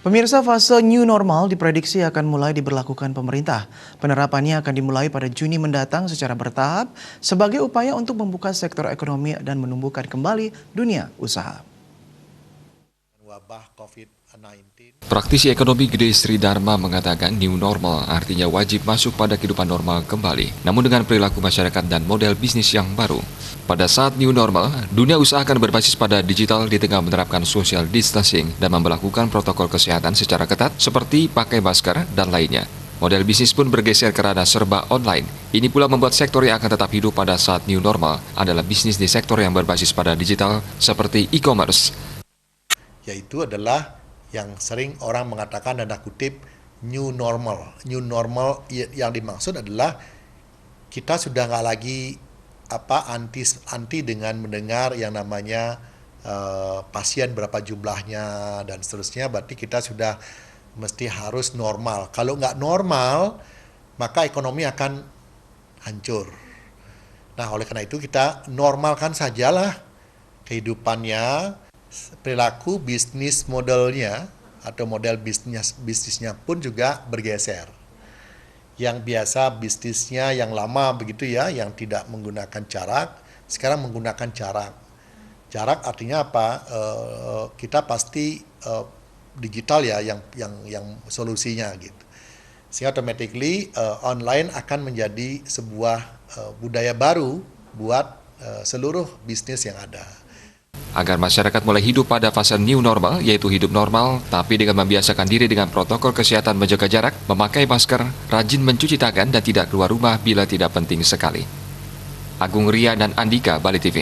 Pemirsa, fase new normal diprediksi akan mulai diberlakukan pemerintah. Penerapannya akan dimulai pada Juni mendatang secara bertahap sebagai upaya untuk membuka sektor ekonomi dan menumbuhkan kembali dunia usaha. Wabah COVID-19. Praktisi ekonomi Gede Sri Dharma mengatakan new normal artinya wajib masuk pada kehidupan normal kembali, namun dengan perilaku masyarakat dan model bisnis yang baru. Pada saat new normal, dunia usaha akan berbasis pada digital di tengah menerapkan social distancing dan memperlakukan protokol kesehatan secara ketat seperti pakai masker dan lainnya. Model bisnis pun bergeser ke ranah serba online. Ini pula membuat sektor yang akan tetap hidup pada saat new normal adalah bisnis di sektor yang berbasis pada digital seperti e-commerce. Yaitu adalah yang sering orang mengatakan tanda kutip new normal. New normal yang dimaksud adalah kita sudah nggak lagi anti dengan mendengar yang namanya pasien berapa jumlahnya dan seterusnya. Berarti kita sudah mesti harus normal. Kalau nggak normal, maka ekonomi akan hancur. Nah, oleh karena itu kita normalkan sajalah kehidupannya, perilaku bisnis modelnya atau model bisnisnya pun juga bergeser. Yang biasa bisnisnya yang lama begitu ya, yang tidak menggunakan jarak, sekarang menggunakan jarak. Jarak artinya apa? Kita pasti digital ya yang solusinya gitu. Sehingga automatically online akan menjadi sebuah budaya baru buat seluruh bisnis yang ada. Agar masyarakat mulai hidup pada fase new normal, yaitu hidup normal, tapi dengan membiasakan diri dengan protokol kesehatan menjaga jarak, memakai masker, rajin mencuci tangan, dan tidak keluar rumah bila tidak penting sekali. Agung Ria dan Andika, Bali TV.